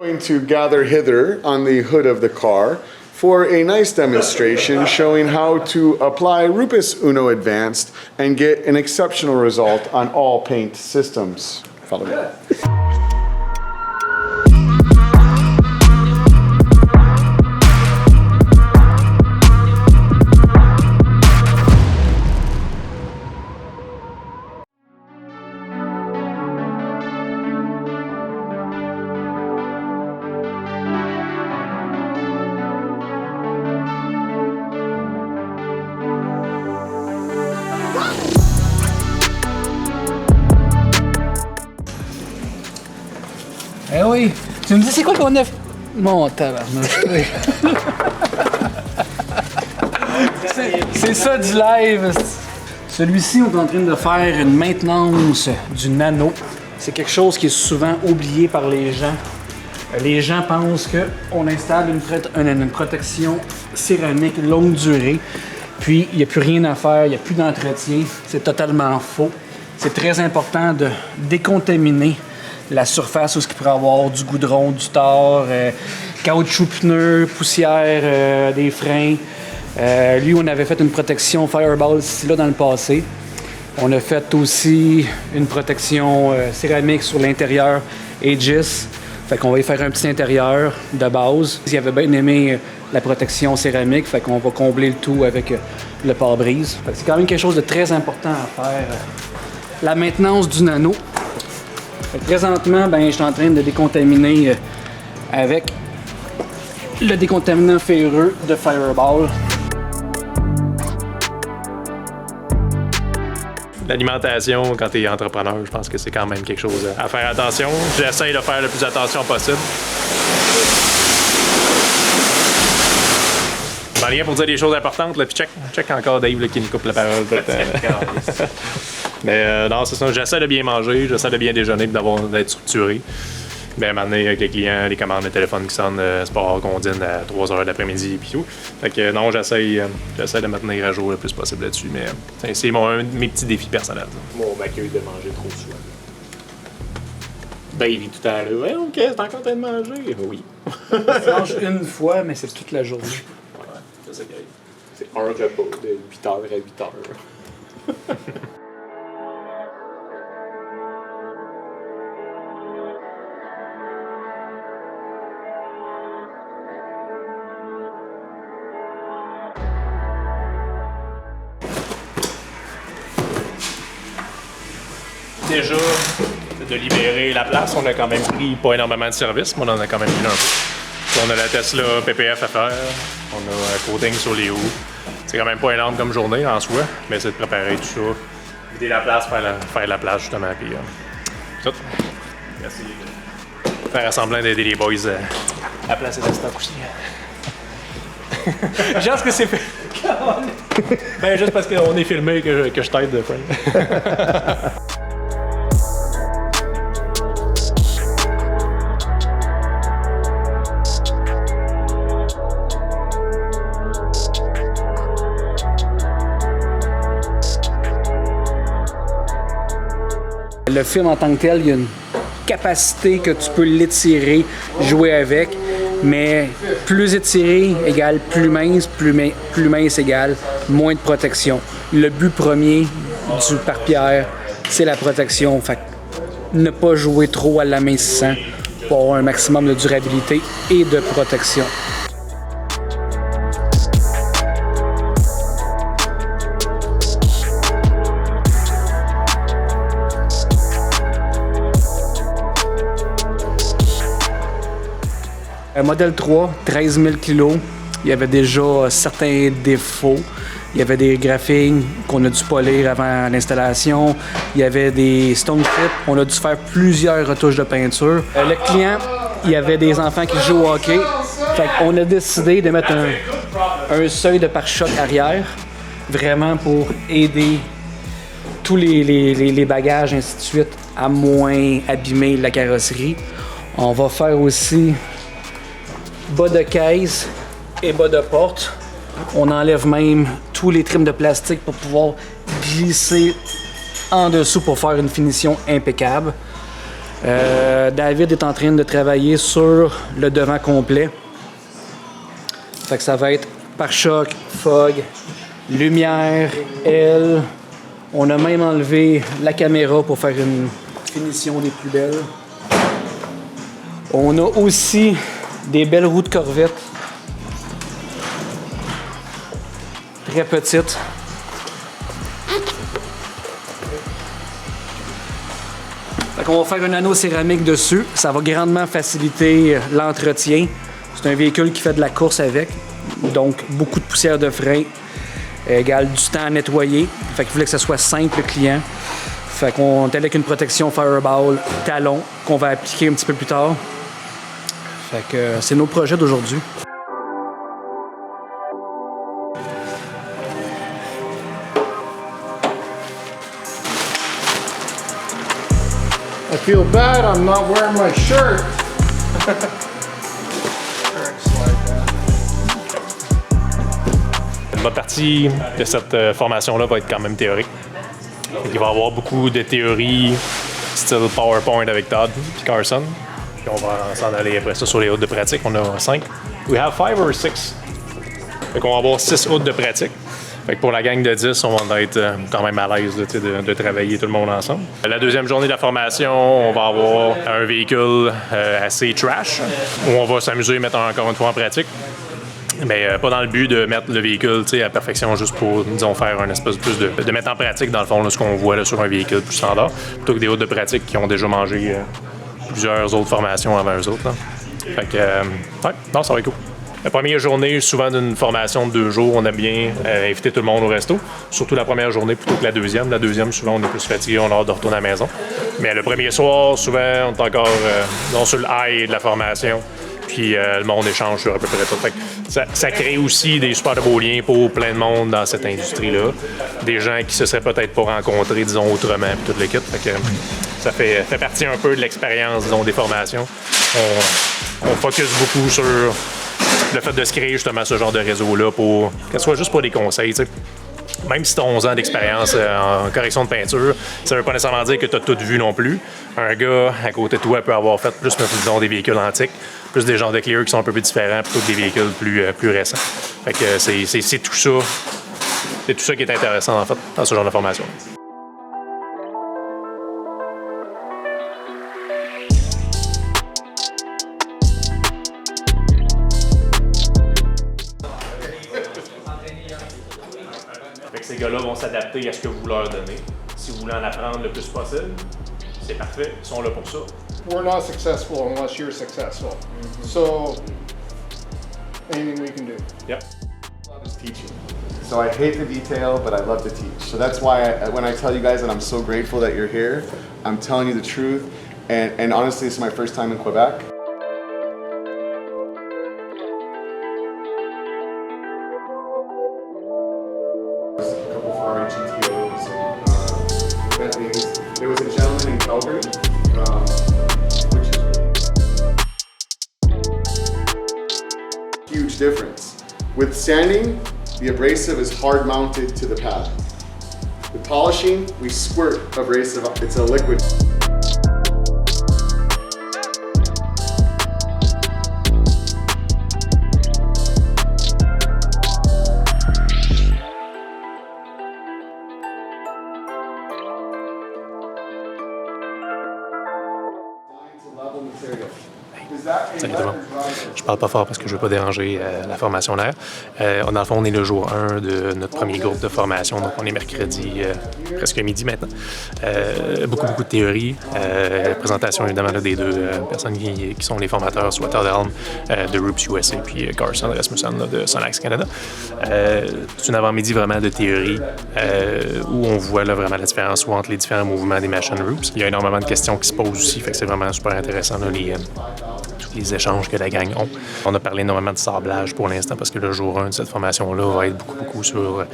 Going to gather hither on the hood of the car for a nice demonstration showing how to apply Rupus Uno Advanced and get an exceptional result on all paint systems. Follow me. Eh oui! Tu me dis c'est quoi qu'on a... Mon tabarnouche. C'est ça du live! Celui-ci, on est en train de faire une maintenance du nano. C'est quelque chose qui est souvent oublié par les gens. Les gens pensent qu'on installe une protection céramique longue durée, puis il n'y a plus rien à faire, il n'y a plus d'entretien. C'est totalement faux. C'est très important de décontaminer la surface où il pourrait y avoir du goudron, du tar, caoutchouc, pneus, poussière, des freins. Lui, on avait fait une protection Fireball ici là dans le passé. On a fait aussi une protection céramique sur l'intérieur Aegis. Fait qu'on va y faire un petit intérieur de base. Il avait bien aimé la protection céramique, fait qu'on va combler le tout avec le pare-brise. C'est quand même quelque chose de très important à faire. La maintenance du nano. Présentement, je suis en train de décontaminer avec le décontaminant ferreux de Fireball. L'alimentation, quand tu es entrepreneur, je pense que c'est quand même quelque chose à faire attention. J'essaye de faire le plus attention possible. Rien pour dire des choses importantes, là, puis check encore Dave là, qui nous coupe la parole. Mais non, c'est ça, j'essaie de bien manger, j'essaie de bien déjeuner et d'être structuré. À un moment donné, avec les clients, les commandes, les téléphones qui sonnent, c'est pas rare qu'on dîne à 3 h de l'après-midi et tout. Fait que non, j'essaie de me tenir à jour le plus possible là-dessus, mais c'est un de mes petits défis personnels. Mon m'accueille de manger trop souvent. Dave tout à l'heure, ouais, ok, c'est encore en train de manger. Oui. Tu manges une fois, mais c'est toute la journée. C'est un repas de 8h à 8h. Déjà, de libérer la place, on a quand même pris pas énormément de services, mais on en a quand même pris un peu. On a la Tesla PPF à faire, on a un coating sur les roues. C'est quand même pas énorme comme journée en soi, mais c'est de préparer tout ça, vider la place, faire la place justement, puis tout. Merci. Faire semblant d'aider les boys à placer le stock aussi. Je pense que c'est fait. Juste parce qu'on est filmé que je t'aide de faire. Le film en tant que tel, il y a une capacité que tu peux l'étirer, jouer avec, mais plus étiré égale plus mince égale moins de protection. Le but premier du pare-pierre, c'est la protection. Fait que ne pas jouer trop à l'amincissant pour avoir un maximum de durabilité et de protection. Modèle 3, 13 000 kg. Il y avait déjà certains défauts. Il y avait des graphiques qu'on a dû polir avant l'installation. Il y avait des stone clips. On a dû faire plusieurs retouches de peinture. Le client, il y avait des enfants qui jouent au hockey. Fait qu'on a décidé de mettre un seuil de pare-choc arrière, vraiment pour aider tous les bagages, ainsi de suite, à moins abîmer la carrosserie. On va faire aussi bas de caisse et bas de porte. On enlève même tous les trims de plastique pour pouvoir glisser en dessous pour faire une finition impeccable. David est en train de travailler sur le devant complet. Fait que ça va être pare-choc, fog, lumière, aile. On a même enlevé la caméra pour faire une finition des plus belles. On a aussi des belles roues de Corvette. Très petites. Fait qu'on va faire un anneau céramique dessus. Ça va grandement faciliter l'entretien. C'est un véhicule qui fait de la course avec. Donc, beaucoup de poussière de frein égale du temps à nettoyer. Fait qu'il voulait que ce soit simple, le client. Fait qu'on est avec une protection Fireball talon qu'on va appliquer un petit peu plus tard. Fait que c'est nos projets d'aujourd'hui. I feel bad I'm not wearing my shirt. Ma partie de cette formation-là va être quand même théorique. Il va y avoir beaucoup de théories, style PowerPoint avec Todd et Carson. Puis on va s'en aller après ça sur les routes de pratique. On a 5. We have 5 or 6. Fait qu'on va avoir 6 routes de pratique. Fait que pour la gang de 10, on va être quand même à l'aise de travailler tout le monde ensemble. La deuxième journée de la formation, on va avoir un véhicule assez trash où on va s'amuser à mettre encore une fois en pratique. Mais pas dans le but de mettre le véhicule à perfection juste pour, disons, faire un espèce plus de mettre en pratique, dans le fond, là, ce qu'on voit là, sur un véhicule plus standard, plutôt que des routes de pratique qui ont déjà mangé plusieurs autres formations avant eux autres. Là. Fait que, ouais, non, ça va être cool. La première journée, souvent d'une formation de 2 jours, on aime bien inviter tout le monde au resto. Surtout la première journée plutôt que la deuxième. La deuxième, souvent, on est plus fatigué, on a hâte de retourner à la maison. Mais le premier soir, souvent, on est encore sur le high de la formation. Puis le monde échange sur à peu près tout. Fait que ça crée aussi des super beaux liens pour plein de monde dans cette industrie-là. Des gens qui se seraient peut-être pas rencontrés, disons, autrement, puis toute l'équipe. Fait que ça fait partie un peu de l'expérience, disons, des formations. On focus beaucoup sur le fait de se créer justement ce genre de réseau-là pour que ce soit juste pour des conseils, tu sais. Même si tu as 11 ans d'expérience en correction de peinture, ça ne veut pas nécessairement dire que tu as tout vu non plus. Un gars à côté de toi peut avoir fait plus, disons, des véhicules antiques, plus des genres de clear qui sont un peu plus différents plutôt que des véhicules plus récents. Fait que c'est tout ça. C'est tout ça qui est intéressant, en fait, dans ce genre de formation. Fait que ces gars-là vont s'adapter à ce que vous leur donnez. Si vous voulez en apprendre le plus possible, c'est parfait, ils sont là pour ça. We're not successful unless you're successful. So, anything we can do. Yep. Teaching. So I hate the detail, but I love to teach. So that's why when I tell you guys that I'm so grateful that you're here, I'm telling you the truth. And honestly, this is my first time in Quebec. A couple Ferrari GTOs and Bentleys. There was a gentleman in Calgary, which is huge difference. With sanding, the abrasive is hard mounted to the pad. With polishing, we squirt abrasive, it's a liquid. Je parle pas fort parce que je veux pas déranger la formation d'air. Dans le fond, on est le jour 1 de notre premier groupe de formation, donc on est mercredi, presque midi maintenant. Beaucoup de théorie. Présentation évidemment là, des deux personnes qui sont les formateurs, soit Todd Helm de Roops USA puis Carson Rasmussen là, de Sonax Canada. C'est une avant-midi vraiment de théorie où on voit là, vraiment la différence entre les différents mouvements des machines Roops. Il y a énormément de questions qui se posent aussi, fait que c'est vraiment super intéressant là, tous les échanges que la gang ont. On a parlé énormément de sablage pour l'instant parce que le jour 1 de cette formation-là va être beaucoup sur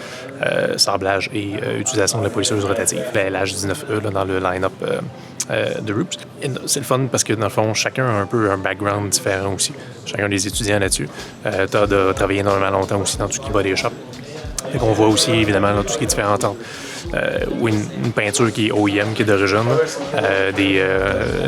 sablage et utilisation de la polisseuse rotative, la LH19E là, dans le line-up de Roops. C'est le fun parce que dans le fond, chacun a un peu un background différent aussi. Chacun des étudiants là-dessus. Todd a travaillé énormément longtemps aussi dans tout ce qui va des shops. Et on voit aussi évidemment là, tout ce qui est différent entre ou une peinture qui est OEM, qui est d'origine. Des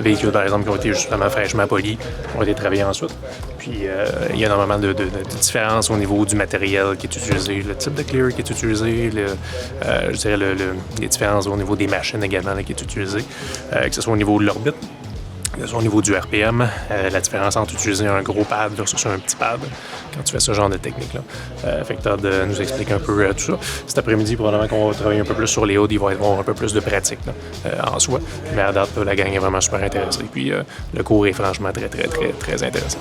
véhicules, par exemple, qui ont été justement fraîchement polis, ont été travaillés ensuite. Puis il y a énormément de différences au niveau du matériel qui est utilisé, le type de clear qui est utilisé, je dirais les différences au niveau des machines également là, qui est utilisé, que ce soit au niveau de l'orbite, que ce soit au niveau du RPM, la différence entre utiliser un gros pad versus un petit pad quand tu fais ce genre de technique-là. Fait que Todd nous explique un peu tout ça. Cet après-midi, probablement qu'on va travailler un peu plus sur les hoods, il va y avoir un peu plus de pratique là, en soi. Mais à date, la gang est vraiment super intéressée. Puis le cours est franchement très, très, très, très intéressant.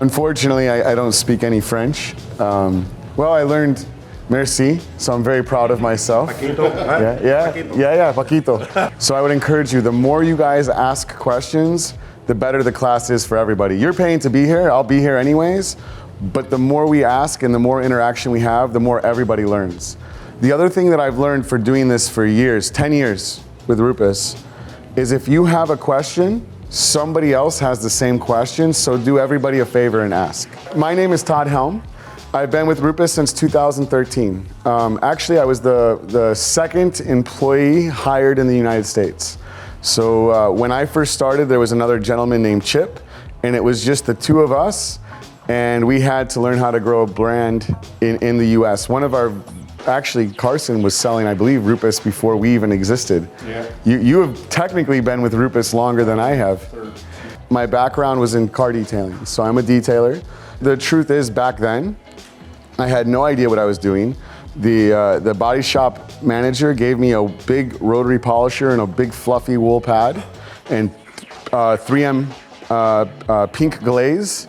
Unfortunately, I don't speak any French. Well, I learned merci, so I'm very proud of myself. Paquito, huh? Yeah, Paquito. So I would encourage you, the more you guys ask questions, the better the class is for everybody. You're paying to be here, I'll be here anyways, but the more we ask and the more interaction we have, the more everybody learns. The other thing that I've learned for doing this for years, 10 years with Rupus, is if you have a question, somebody else has the same question, so do everybody a favor and ask. My name is Todd Helm. I've been with Rupus since 2013. Actually, I was the second employee hired in the United States. So when I first started, there was another gentleman named Chip, and it was just the two of us, and we had to learn how to grow a brand in the US. Actually, Carson was selling, I believe, Rupus before we even existed. Yeah. You have technically been with Rupus longer than I have. My background was in car detailing, so I'm a detailer. The truth is, back then, I had no idea what I was doing. The body shop manager gave me a big rotary polisher and a big fluffy wool pad and 3M pink glaze,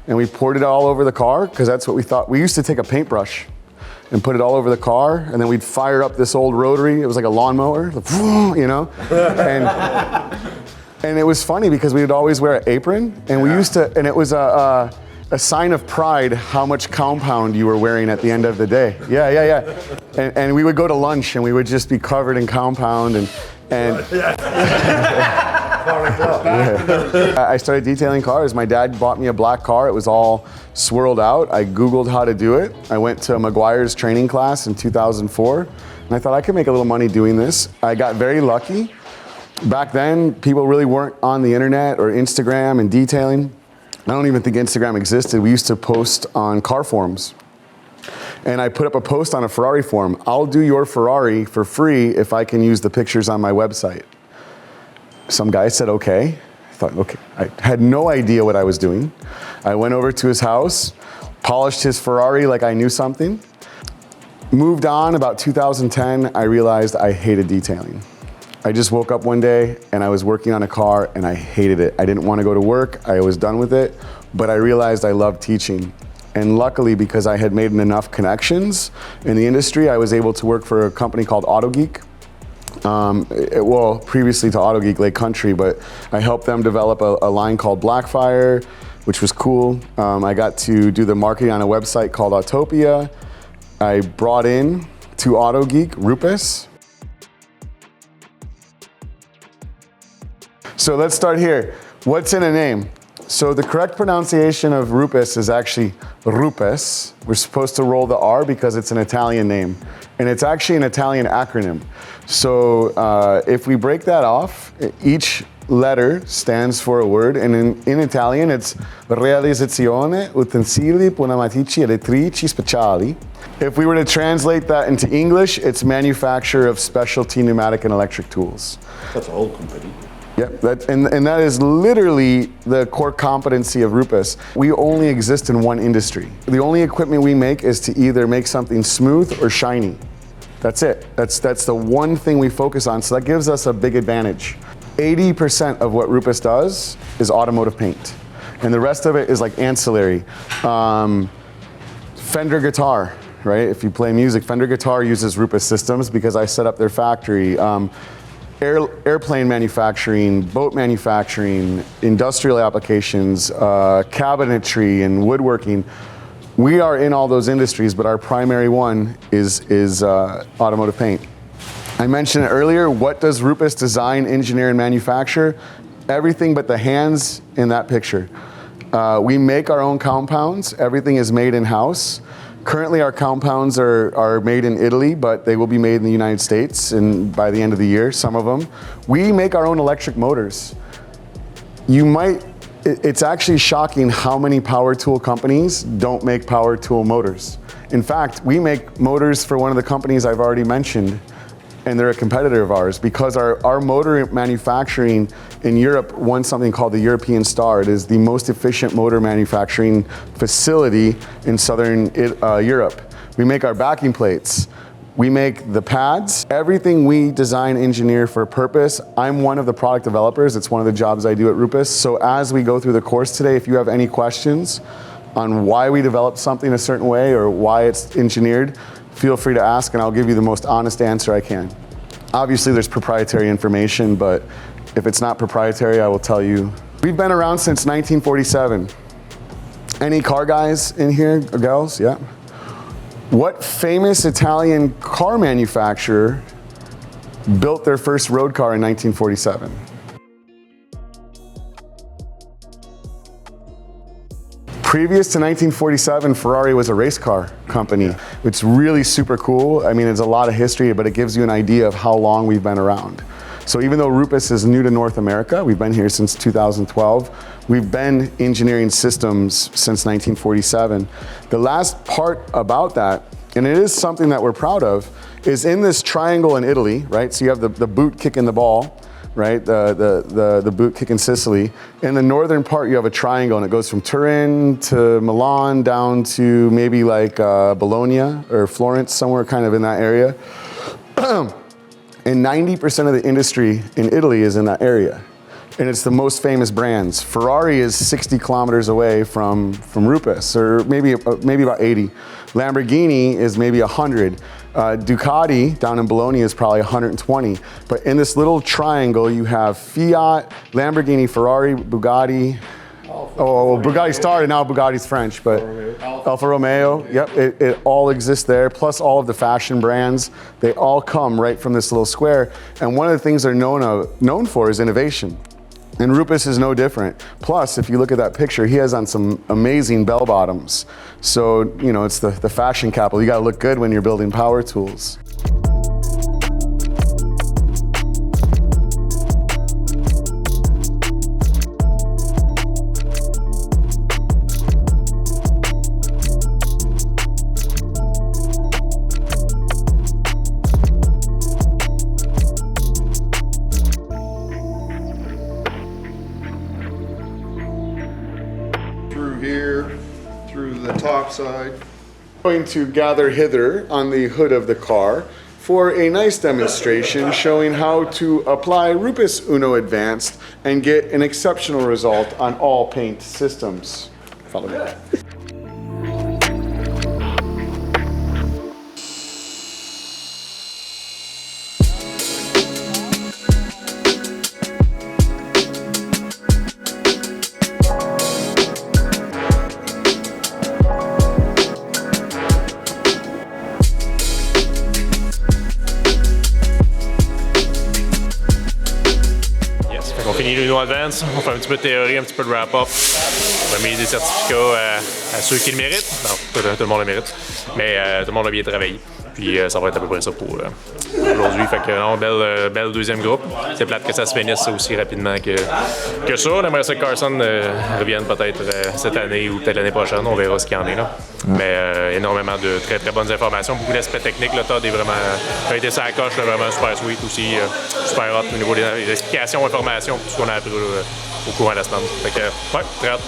and we poured it all over the car because that's what we thought. We used to take a paintbrush and put it all over the car, and then we'd fire up this old rotary. It was like a lawnmower, you know? And it was funny because we would always wear an apron, and we used to, and it was a sign of pride how much compound you were wearing at the end of the day. Yeah. And we would go to lunch, and we would just be covered in compound, and I started detailing cars. My dad bought me a black car. It was all swirled out. I Googled how to do it. I went to Maguire's training class in 2004, and I thought I could make a little money doing this. I got very lucky. Back then, people really weren't on the internet or Instagram and detailing. I don't even think Instagram existed. We used to post on car forums. And I put up a post on a Ferrari forum. I'll do your Ferrari for free if I can use the pictures on my website. Some guy said, okay. I thought, okay. I had no idea what I was doing. I went over to his house, polished his Ferrari like I knew something. Moved on, about 2010, I realized I hated detailing. I just woke up one day and I was working on a car and I hated it. I didn't want to go to work, I was done with it, but I realized I loved teaching. And luckily, because I had made enough connections in the industry, I was able to work for a company called AutoGeek. Well, previously to AutoGeek Lake Country, but I helped them develop a line called Blackfire, which was cool. I got to do the marketing on a website called Autopia. I brought in to AutoGeek Rupus. So let's start here. What's in a name? So the correct pronunciation of Rupus is actually Rupus. We're supposed to roll the R because it's an Italian name. And it's actually an Italian acronym. So if we break that off, each letter stands for a word. And in Italian, it's Realizzazione Utensili Pneumatici Elettrici Speciali. If we were to translate that into English, it's manufacture of specialty pneumatic and electric tools. That's a whole company. Yeah, and that is literally the core competency of Rupus. We only exist in one industry. The only equipment we make is to either make something smooth or shiny. That's it. That's the one thing we focus on, so that gives us a big advantage. 80% of what Rupus does is automotive paint, and the rest of it is like ancillary. Fender guitar, right? If you play music, Fender guitar uses Rupus systems because I set up their factory. Airplane manufacturing, boat manufacturing, industrial applications, cabinetry and woodworking. We are in all those industries, but our primary one is automotive paint. I mentioned it earlier. What does Rupes design, engineer, and manufacture? Everything but the hands in that picture. We make our own compounds. Everything is made in-house. Currently, our compounds are made in Italy, but they will be made in the United States and by the end of the year, some of them. We make our own electric motors. It's actually shocking how many power tool companies don't make power tool motors. In fact, we make motors for one of the companies I've already mentioned, and they're a competitor of ours because our motor manufacturing in Europe won something called the European Star. It is the most efficient motor manufacturing facility in Southern Europe. We make our backing plates. We make the pads. Everything we design, engineer for a purpose. I'm one of the product developers. It's one of the jobs I do at Rupes. So as we go through the course today, if you have any questions on why we developed something a certain way or why it's engineered, feel free to ask and I'll give you the most honest answer I can. Obviously there's proprietary information, but if it's not proprietary, I will tell you. We've been around since 1947. Any car guys in here, or gals? Yeah. What famous Italian car manufacturer built their first road car in 1947? Previous to 1947, Ferrari was a race car company. It's really super cool. I mean, it's a lot of history, but it gives you an idea of how long we've been around. So even though Rupes is new to North America, we've been here since 2012, we've been engineering systems since 1947. The last part about that, and it is something that we're proud of, is in this triangle in Italy, right? So you have the boot kicking the ball, right? The boot kicking Sicily. In the northern part, you have a triangle, and it goes from Turin to Milan down to maybe like Bologna or Florence, somewhere kind of in that area. And 90% of the industry in Italy is in that area. And it's the most famous brands. Ferrari is 60 kilometers away from Rupes, or maybe about 80. Lamborghini is maybe 100. Ducati down in Bologna is probably 120. But in this little triangle, you have Fiat, Lamborghini, Ferrari, Bugatti. Bugatti started, now Bugatti's French, but Alfa Romeo, yep, it all exists there, plus all of the fashion brands. They all come right from this little square. And one of the things they're known for is innovation. And Rupes is no different. Plus, if you look at that picture, he has on some amazing bell bottoms. So, you know, it's the fashion capital. You gotta look good when you're building power tools. Here, through the top side. Going to gather hither on the hood of the car for a nice demonstration showing how to apply Rupes Uno Advanced and get an exceptional result on all paint systems. Follow me. On finit l'Uno Advance, on fait un petit peu de théorie, un petit peu de wrap-up. On a mis des certificats à ceux qui le méritent. Non, tout le monde le mérite, mais tout le monde a bien travaillé. Puis ça va être à peu près ça pour aujourd'hui. Fait que non, belle deuxième groupe. C'est plate que ça se finisse aussi rapidement que ça. On aimerait ça que Carson revienne peut-être cette année ou peut-être l'année prochaine. On verra ce qu'il y en est là. Mais énormément de très très bonnes informations, beaucoup d'aspects techniques. Le Todd est vraiment a été sur la coche, là, vraiment super sweet aussi, super hot au niveau des explications, informations, tout ce qu'on a appris au courant de la semaine. Fait que ouais, très hâte.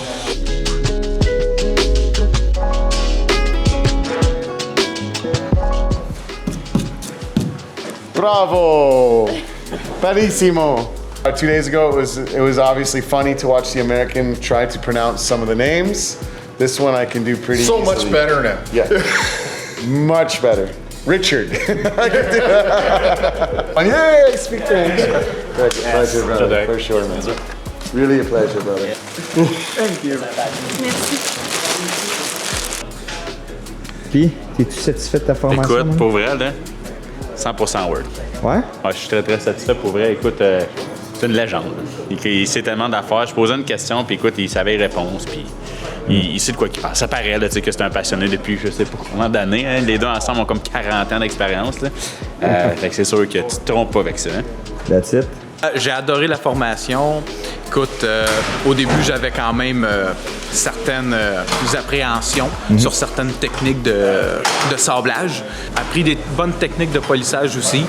Bravo! Bellissimo! 2 days ago, it was obviously funny to watch the American try to pronounce some of the names. This one I can do pretty So easily. much better now. Yeah, much better. Richard. I can do that. Yay, I speak French. Pleasure, brother, for sure, man. Really a pleasure, brother. Thank you. Puis, es-tu satisfait de ta formation? Écoute, man? pour vrai, là, 100% Word. Ouais? Ouais, je suis très, très satisfait pour vrai. Écoute, c'est une légende. Il sait tellement d'affaires. Je posais une question, puis écoute, il savait les réponses, puis il sait de quoi il parle. Ça paraît, là, tu sais, que c'est un passionné depuis, je sais pas combien d'années. Hein. Les deux ensemble ont comme 40 ans d'expérience, là. Fait que c'est sûr que tu te trompes pas avec ça. Hein. That's it. J'ai adoré la formation. Écoute, au début, j'avais quand même certaines appréhensions sur certaines techniques de sablage. Appris des bonnes techniques de polissage aussi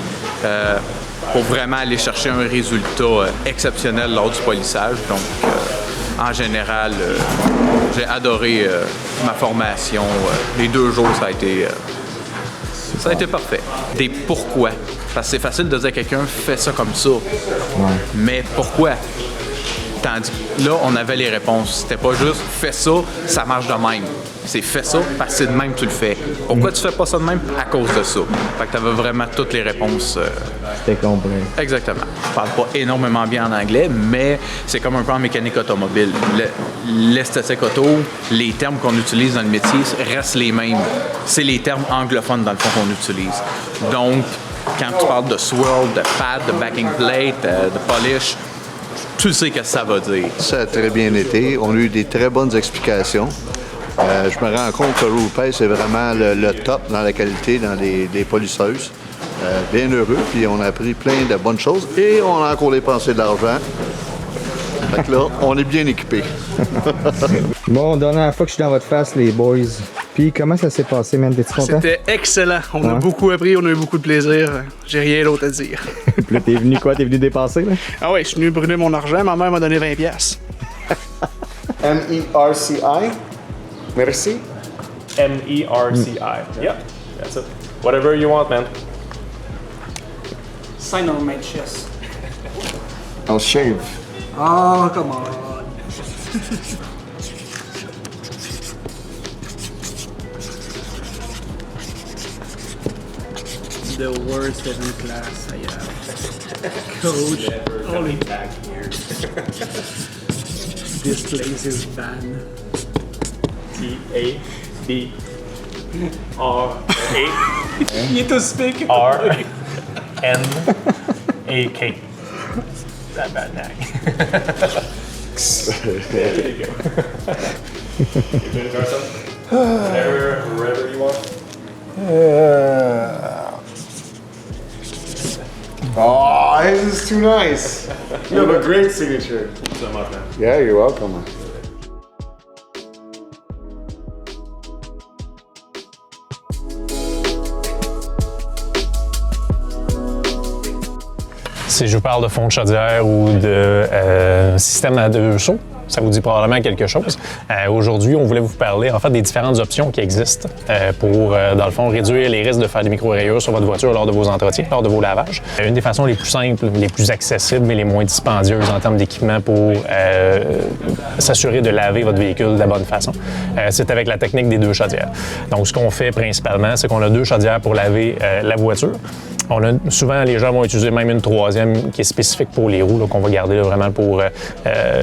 pour vraiment aller chercher un résultat exceptionnel lors du polissage. Donc, en général, j'ai adoré ma formation. Les 2 jours, ça a été parfait. Des pourquoi. Parce que c'est facile de dire à quelqu'un « fais ça comme ça ». Mais pourquoi? Tandis que là, on avait les réponses. C'était pas juste « fais ça, ça marche de même ». C'est « fais ça parce que c'est de même que tu le fais ». Pourquoi tu fais pas ça de même? À cause de ça. Fait que t'avais vraiment toutes les réponses. C'était compris. Exactement. Je parle pas énormément bien en anglais, mais c'est comme un peu en mécanique automobile. L'esthétique auto, les termes qu'on utilise dans le métier restent les mêmes. C'est les termes anglophones, dans le fond, qu'on utilise. Donc, quand tu parles de swirl, de pad, de backing plate, de polish, tu sais ce que ça va dire. Ça a très bien été. On a eu des très bonnes explications. Je me rends compte que Rupes, c'est vraiment le top dans la qualité, dans les polisseuses. Bien heureux, puis on a appris plein de bonnes choses et on a encore dépensé de l'argent. Fait que là, on est bien équipés. Bon, dernière fois que je suis dans votre face, les boys. Puis comment ça s'est passé, man? T'es-tu content? C'était excellent. On a beaucoup appris, on a eu beaucoup de plaisir. J'ai rien d'autre à dire. Puis là, t'es venu quoi? T'es venu dépenser, là? Ah ouais, je suis venu brûler mon argent. Ma mère m'a donné 20$. MERCI. Merci. MERCI. Yep, that's it. Whatever you want, man. Sign on my chest. I'll shave. Oh, come on. The worst seven class I have. Coach, only back here. This place is banned. T-A-B-R-A. You need to speak. R-N-A-K. That bad nag. There you go. You doing Carson? Wherever you want. Oh, this is too nice. You have a great signature. So much, man. Yeah, you're welcome. Si je vous parle de fond de chaudière ou de système à 2 seaux, ça vous dit probablement quelque chose. Aujourd'hui, on voulait vous parler en fait des différentes options qui existent pour, dans le fond, réduire les risques de faire des micro-rayures sur votre voiture lors de vos entretiens, lors de vos lavages. Une des façons les plus simples, les plus accessibles et les moins dispendieuses en termes d'équipement pour s'assurer de laver votre véhicule de la bonne façon, c'est avec la technique des 2 chaudières. Donc, ce qu'on fait principalement, c'est qu'on a 2 chaudières pour laver la voiture. Souvent, les gens vont utiliser même une 3e qui est spécifique pour les roues, qu'on va garder là, vraiment pour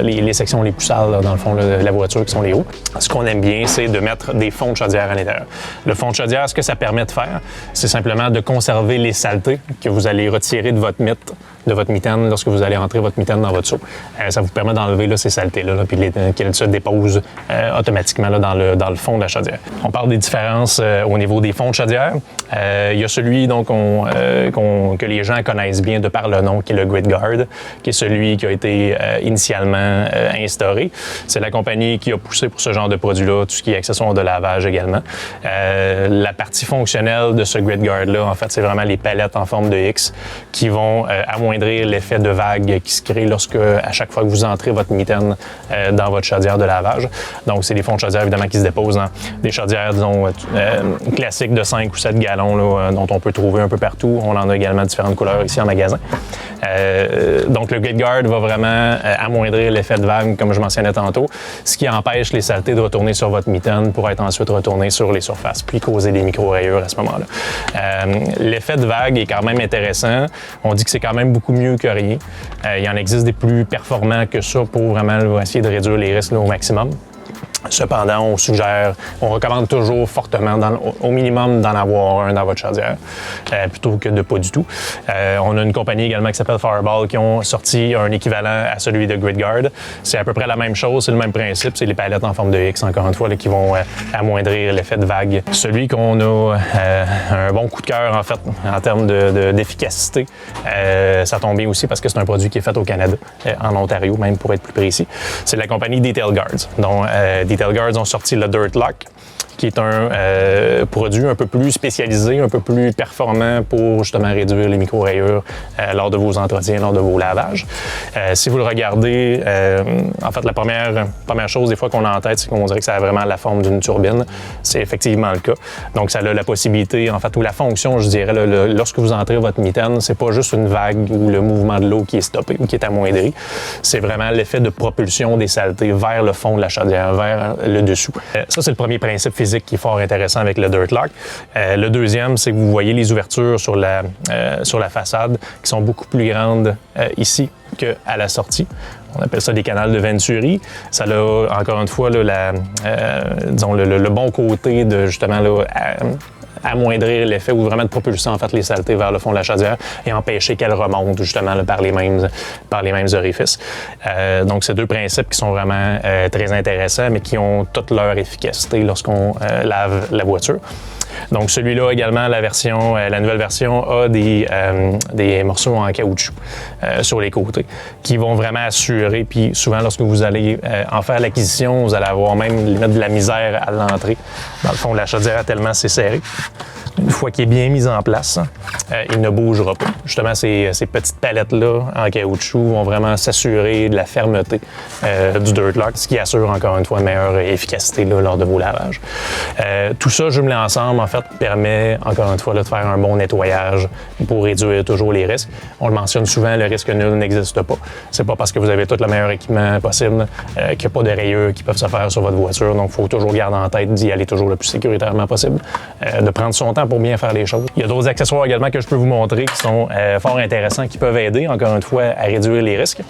les sections les plus sales, là, dans le fond, de la voiture, qui sont les roues. Ce qu'on aime bien, c'est de mettre des fonds de chaudière à l'intérieur. Le fond de chaudière, ce que ça permet de faire, c'est simplement de conserver les saletés que vous allez retirer de votre mythe, de votre mitaine lorsque vous allez rentrer votre mitaine dans votre seau. Ça vous permet d'enlever là, ces saletés-là, puis qu'elles se déposent automatiquement là, dans le fond de la chaudière. On parle des différences au niveau des fonds de chaudière. Il y a celui donc, que les gens connaissent bien de par le nom, qui est le GridGuard, qui est celui qui a été initialement instauré. C'est la compagnie qui a poussé pour ce genre de produit-là, tout ce qui est accessoires de lavage également. La partie fonctionnelle de ce GridGuard-là, en fait, c'est vraiment les palettes en forme de X qui vont amoindrir l'effet de vague qui se crée lorsque, à chaque fois que vous entrez votre mitaine dans votre chaudière de lavage. Donc, c'est des fonds de chaudière, évidemment, qui se déposent dans des chaudières, disons, classiques de 5 ou 7 gallons, là, dont on peut trouver un peu partout. On en a également différentes couleurs ici en magasin. Donc, le GridGuard va vraiment amoindrir l'effet de vague, comme je mentionnais tantôt, ce qui empêche les saletés de retourner sur votre mitaine pour être ensuite retournées sur les surfaces, puis causer des micro-rayures à ce moment-là. L'effet de vague est quand même intéressant. On dit que c'est quand même beaucoup mieux que rien. Il en existe des plus performants que ça pour vraiment là, essayer de réduire les risques là, au maximum. Cependant, on recommande toujours fortement, au minimum, d'en avoir un dans votre chaudière, plutôt que de pas du tout. On a une compagnie également qui s'appelle Fireball qui ont sorti un équivalent à celui de GridGuard. C'est à peu près la même chose, c'est le même principe. C'est les palettes en forme de X, encore une fois, là, qui vont amoindrir l'effet de vague. Celui qu'on a un bon coup de cœur, en fait, en termes d'efficacité, ça tombe bien aussi parce que c'est un produit qui est fait au Canada, en Ontario même, pour être plus précis. C'est la compagnie Detail Guards, dont Detail Guards ont sorti le Dirt Lock, qui est un produit un peu plus spécialisé, un peu plus performant pour justement réduire les micro-rayures lors de vos entretiens, lors de vos lavages. Si vous le regardez, en fait, la première chose des fois qu'on a en tête, c'est qu'on dirait que ça a vraiment la forme d'une turbine. C'est effectivement le cas. Donc, ça a la possibilité, en fait, ou la fonction, je dirais, lorsque vous entrez votre mitaine, c'est pas juste une vague ou le mouvement de l'eau qui est stoppé ou qui est amoindri. C'est vraiment l'effet de propulsion des saletés vers le fond de la chaudière, vers le dessous. Ça, c'est le premier principe physique qui est fort intéressant avec le Dirt Lock. Le deuxième, c'est que vous voyez les ouvertures sur la façade qui sont beaucoup plus grandes ici qu'à la sortie. On appelle ça des canals de Venturi. Ça a, encore une fois, là, disons, le bon côté de, justement, là, amoindrir l'effet ou vraiment de propulser en fait les saletés vers le fond de la chaudière et empêcher qu'elles remontent justement là, par les mêmes orifices. Donc, c'est deux principes qui sont vraiment très intéressants, mais qui ont toute leur efficacité lorsqu'on lave la voiture. Donc, celui-là également, la nouvelle version a des morceaux en caoutchouc sur les côtés qui vont vraiment assurer. Puis souvent, lorsque vous allez en faire l'acquisition, vous allez avoir même limite de la misère à l'entrée. Dans le fond, la chaudière tellement c'est serré. Une fois qu'il est bien mis en place, il ne bougera pas. Justement, ces petites palettes-là en caoutchouc vont vraiment s'assurer de la fermeté du Dirt Lock, ce qui assure encore une fois une meilleure efficacité là, lors de vos lavages. Tout ça, jumelé ensemble, en fait, permet encore une fois là, de faire un bon nettoyage pour réduire toujours les risques. On le mentionne souvent, le risque nul n'existe pas. C'est pas parce que vous avez tout le meilleur équipement possible qu'il n'y a pas de rayures qui peuvent se faire sur votre voiture. Donc, il faut toujours garder en tête d'y aller toujours le plus sécuritairement possible, de prendre son temps pour bien faire les choses. Il y a d'autres accessoires également que je peux vous montrer qui sont fort intéressants, qui peuvent aider, encore une fois, à réduire les risques.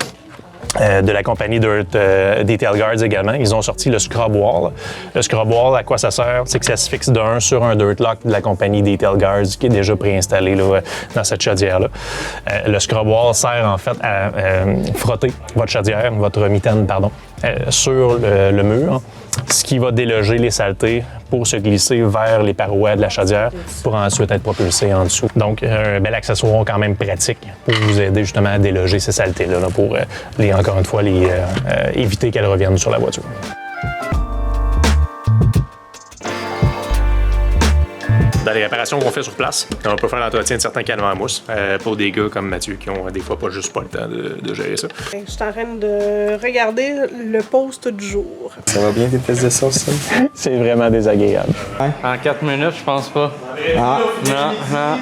De la compagnie Detail Guards également. Ils ont sorti le Scrub Wall. Le Scrub Wall, à quoi ça sert? C'est que ça se fixe d'un sur un Dirt Lock de la compagnie Detail Guards qui est déjà préinstallé là, dans cette chaudière-là. Le Scrub Wall sert en fait à frotter votre chaudière, votre mitaine, pardon, sur le mur, ce qui va déloger les saletés pour se glisser vers les parois de la chaudière pour ensuite être propulsé en dessous. Donc, un bel accessoire quand même pratique pour vous aider justement à déloger ces saletés-là, là, pour, encore une fois, éviter qu'elles reviennent sur la voiture. Dans les réparations qu'on fait sur place, on peut faire l'entretien de certains canons en mousse pour des gars comme Mathieu qui ont des fois pas juste pas le temps de gérer ça. Je suis en train de regarder le post du jour. Ça va bien tes tests de sauce, ça? C'est vraiment désagréable. En 4 minutes, je pense pas. Ah. Non.